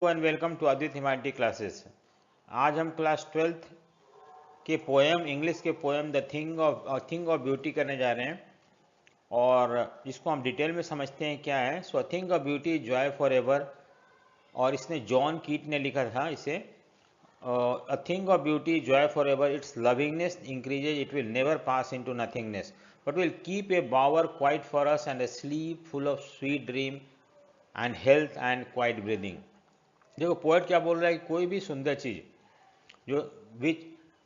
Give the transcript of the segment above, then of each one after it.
And welcome to Aditya Himati classes. आज हम class 12th के पोएम, इंग्लिश के poem the thing of beauty करने जा रहे हैं और इसको हम डिटेल में समझते हैं क्या है। So thing of beauty joy for ever, और इसने जॉन कीट ने लिखा था इसे। A thing of beauty joy for ever, its lovingness increases, it will never pass into nothingness but will keep a bower quiet for us and a sleep full of sweet dream and health and quiet breathing. देखो poet क्या बोल रहा है कि कोई भी सुंदर चीज़ जो विच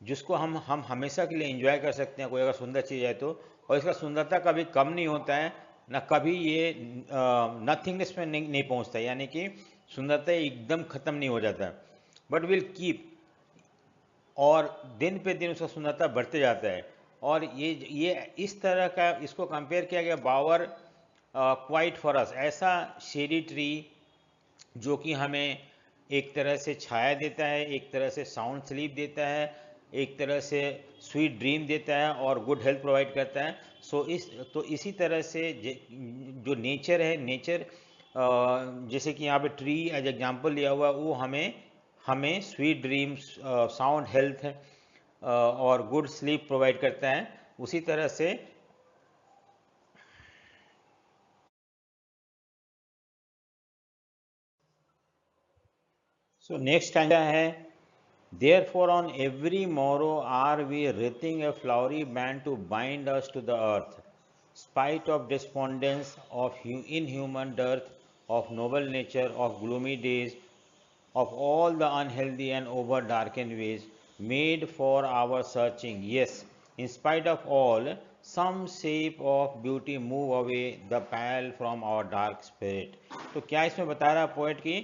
जिसको हम हमेशा के लिए एंजॉय कर सकते हैं, कोई अगर सुंदर चीज़ है तो, और इसका सुंदरता कभी कम नहीं होता है, ना कभी ये नथिंगनेस में नहीं पहुंचता है, यानी कि सुंदरता एकदम ख़त्म नहीं हो जाता है, बट विल कीप, और दिन पे दिन उसका सुंदरता बढ़ते जाता है। और ये इस तरह का इसको कंपेयर किया गया बावर क्वाइट फॉर अस, ऐसा शेडी ट्री जो कि हमें एक तरह से छाया देता है, एक तरह से साउंड स्लीप देता है, एक तरह से स्वीट ड्रीम देता है और गुड हेल्थ प्रोवाइड करता है। तो इसी तरह से जो नेचर है, नेचर जैसे कि यहाँ पे ट्री एज एग्जांपल लिया हुआ, वो हमें हमें स्वीट ड्रीम्स, साउंड हेल्थ और गुड स्लीप प्रोवाइड करता है। उसी तरह से नेक्स्ट स्टैंजा है, therefore on every morrow are we wreathing a flowery band to bind us to the earth, spite of despondence, of inhuman dearth, of noble nature, of gloomy days, of all the unhealthy and over darkened ways, made for our searching. Yes, in spite of all, some shape of beauty move away the pale from our dark spirit. तो क्या इसमें बता रहा है poet की?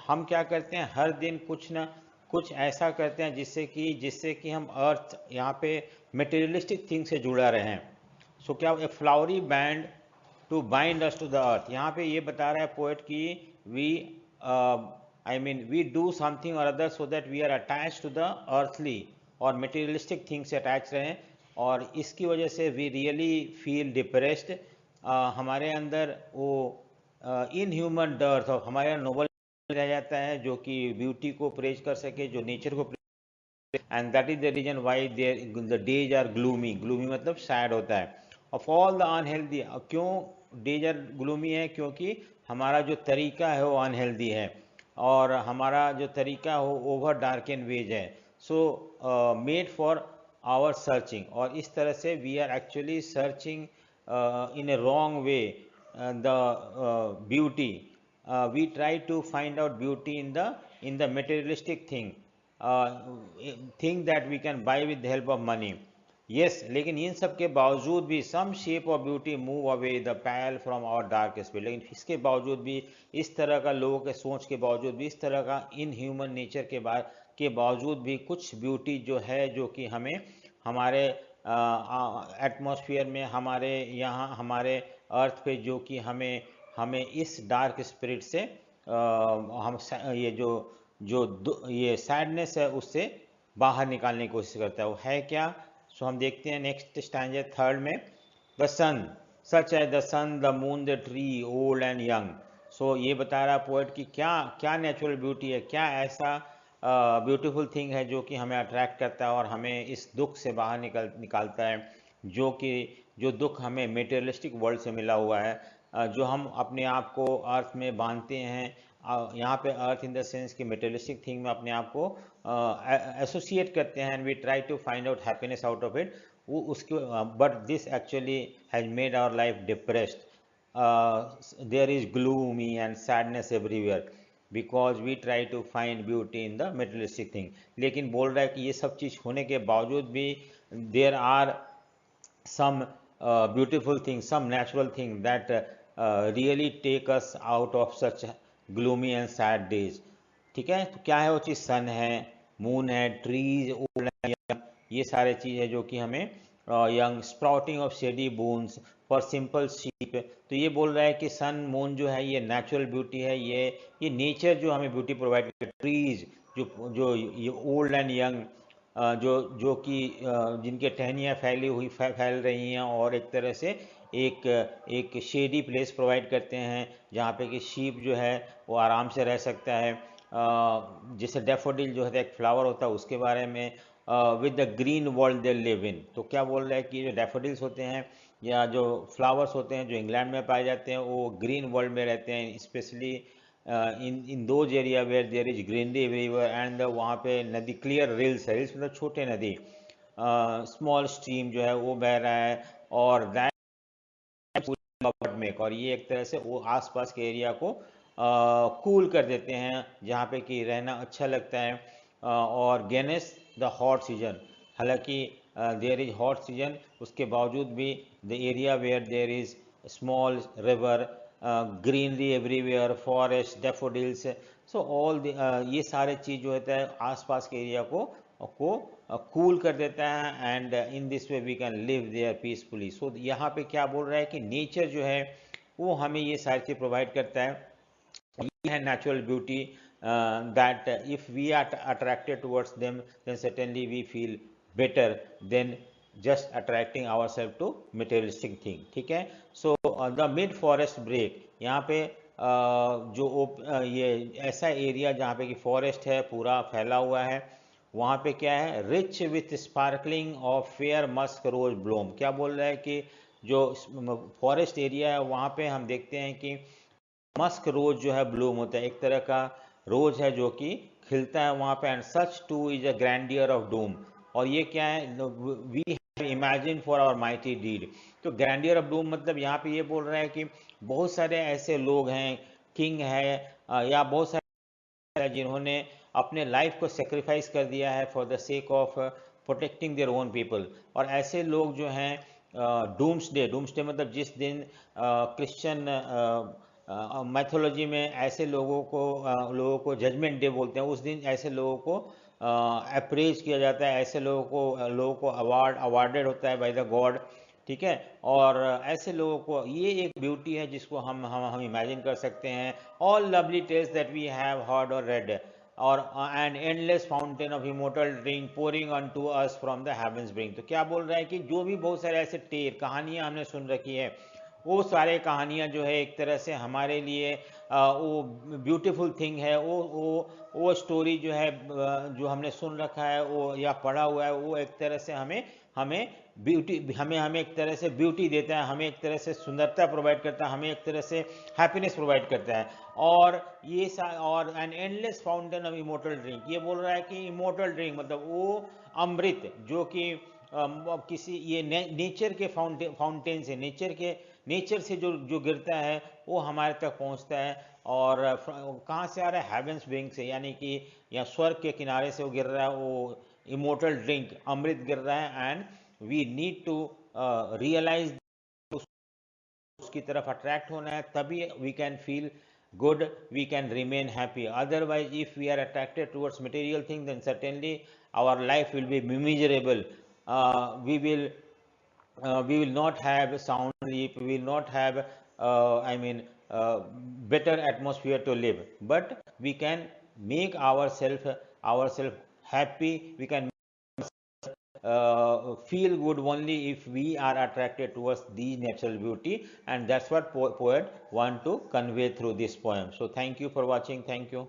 हम क्या करते हैं, हर दिन कुछ ना कुछ ऐसा करते हैं जिससे कि हम अर्थ यहाँ पे मटेरियलिस्टिक थिंग से जुड़ा रहे हैं। क्या a flowery band to bind us to the earth, यहाँ पे ये बता रहा है पोएट की वी वी डू समथिंग और other so that we are attach to the earthly और मटेरियलिस्टिक थिंग से अटैच रहें, और इसकी वजह से वी रियली फील डिप्रेस्ड। हमारे अंदर वो इन ह्यूमन डर्थ, और हमारे नोबल रह जाता है जो कि ब्यूटी को प्रेज कर सके, जो नेचर को, and that is the reason why there the days are gloomy. Gloomy मतलब सैड होता है। ऑफ ऑल द अनहेल्दी, क्यों डेज आर ग्लूमी है? क्योंकि हमारा जो तरीका है वो अनहेल्दी है, और हमारा जो तरीका हो ओवर डार्क एंड वेज है। So made for our searching, और इस तरह से we are actually searching in a wrong way the beauty. We try to find out beauty in the materialistic thing that we can buy with the help of money. Yes, लेकिन इन सब के बावजूद भी some shape of beauty move away the pale from our dark spirit, लेकिन इसके बावजूद भी, इस तरह का लोगों के सोच के बावजूद भी, इस तरह का इन ह्यूमन नेचर के बावजूद भी कुछ ब्यूटी जो है, जो कि हमें हमारे एटमॉस्फेयर में, हमारे यहाँ, हमारे अर्थ पे, जो कि हमें हमें इस डार्क स्पिरिट से हम ये ये सैडनेस है उससे बाहर निकालने की कोशिश करता है। वो है क्या? हम देखते हैं नेक्स्ट स्टैंजा थर्ड में, the sun such as the sun the moon the tree old and young. ये बता रहा पोएट कि क्या क्या नेचुरल ब्यूटी है, क्या ऐसा ब्यूटीफुल थिंग है जो कि हमें अट्रैक्ट करता है और हमें इस दुख से बाहर निकालता है, जो दुख हमें मेटेरियलिस्टिक वर्ल्ड से मिला हुआ है, जो हम अपने आप को अर्थ में बांधते हैं। यहाँ पे अर्थ इन द सेंस कि मेटेरियलिस्टिक थिंग में अपने आप को एसोसिएट करते हैं, and we try to find out happiness out of it. वो उसके but this actually has made our life depressed. There is gloomy and sadness everywhere because we try to find beauty in the materialistic thing. लेकिन बोल रहा है कि ये सब चीज़ होने के बावजूद भी there are some beautiful things, some natural thing that really take us out of such gloomy and sad days. ठीक है, तो क्या है वो चीज़? सन है, मून है, ट्रीज, ओल्ड है, ये सारे चीज़ है जो कि हमें young sprouting of shady bones for simple sheep. तो ये बोल रहा है कि सन मून जो है ये नेचुरल ब्यूटी है, ये नेचर जो हमें ब्यूटी प्रोवाइड करती है। ट्रीज जो ये ओल्ड एंड यंग, जो कि जिनके टहनियाँ फैल रही हैं, और एक तरह से एक शेडी प्लेस प्रोवाइड करते हैं जहाँ पे कि शीप जो है वो आराम से रह सकता है। जैसे डैफोडिल जो है एक फ्लावर होता है उसके बारे में, with the green world they live in. तो क्या बोल रहा है कि जो डैफोडिल्स होते हैं या जो फ्लावर्स होते हैं जो इंग्लैंड में पाए जाते हैं वो ग्रीन वर्ल्ड में रहते हैं, specially in those area where there is greenery everywhere and वहाँ पे नदी क्लियर रिल्स मतलब छोटे नदी, स्मॉल स्ट्रीम जो है वो बह रहा है, और मेक, और ये एक तरह से वो आसपास के एरिया को कूल कर देते हैं जहाँ पे कि रहना अच्छा लगता है। और गेनेस द हॉट सीजन, हालांकि देयर इज हॉट सीजन उसके बावजूद भी the area where there is small river, greenery everywhere, forest, daffodils, so all ये सारे चीज़ जो होता है आसपास के एरिया को कूल कर देता है, and in this way we can live there peacefully. So यहाँ पे क्या बोल रहा है कि नेचर जो है वो हमें ये सारी चीज़ प्रोवाइड करता है। ये है natural beauty, that if we are attracted towards them then certainly we feel better than just attracting our self to materialistic thing. ठीक है, so the mid forest brake, यहाँ पे ये ऐसा एरिया जहाँ पे कि फॉरेस्ट है पूरा फैला हुआ है, वहाँ पे क्या है, rich with sparkling of fair musk rose bloom. क्या बोल रहा है कि जो फॉरेस्ट एरिया है वहाँ पे हम देखते हैं कि मस्क रोज जो है ब्लूम होता है, एक तरह का रोज है जो कि खिलता है वहाँ पे, and such too is a grandeur of doom. और ये क्या है, we have imagine for our mighty deed. तो ग्रैंडियर ऑफ डूम मतलब यहाँ पे ये बोल रहा है कि बहुत सारे ऐसे लोग हैं, किंग है, या बहुत सारे जिन्होंने अपने लाइफ को सेक्रीफाइस कर दिया है for the sake of protecting their own people. और ऐसे लोग जो हैं, डूम्सडे मतलब जिस दिन क्रिश्चियन मैथोलॉजी में ऐसे लोगों को जजमेंट डे बोलते हैं, उस दिन ऐसे लोगों को अप्रेज किया जाता है, ऐसे लोगों को अवार्डेड होता है बाय द गॉड। ठीक है, और ऐसे लोगों को ये एक ब्यूटी है जिसको हम इमेजिन कर सकते हैं। All lovely tales that we have heard or read, और an endless fountain of immortal drink pouring on to us from the heaven's brink. तो क्या बोल रहा है कि जो भी बहुत सारे ऐसे कहानियां हमने सुन रखी है, वो सारे कहानियां जो है एक तरह से हमारे लिए वो ब्यूटीफुल थिंग है, वो स्टोरी जो है जो हमने सुन रखा है वो या पढ़ा हुआ है, वो एक तरह से हमें हमें एक तरह से ब्यूटी देता है, हमें एक तरह से सुंदरता प्रोवाइड करता है, हमें एक तरह से हैप्पीनेस प्रोवाइड करता है। और an endless fountain of immortal drink, ये बोल रहा है कि इमोर्टल ड्रिंक मतलब वो अमृत जो कि किसी ये नेचर के फाउंटेन से, नेचर से जो गिरता है वो हमारे तक पहुंचता है। और कहाँ से आ रहा है, हेवेंस ब्रिंक से, यानी कि या स्वर्ग के किनारे से वो गिर रहा है, वो इमोर्टल ड्रिंक अमृत गिर रहा है। And we need to realise, उसकी तरफ अट्रैक्ट होना है, तभी we can feel good, we can remain happy. Otherwise, if we are attracted towards material things, then certainly our life will be miserable. We will not have sound sleep, we will not have better atmosphere to live. But we can make ourselves happy, we can feel good only if we are attracted towards the natural beauty, and that's what poet want to convey through this poem. So thank you for watching. Thank you.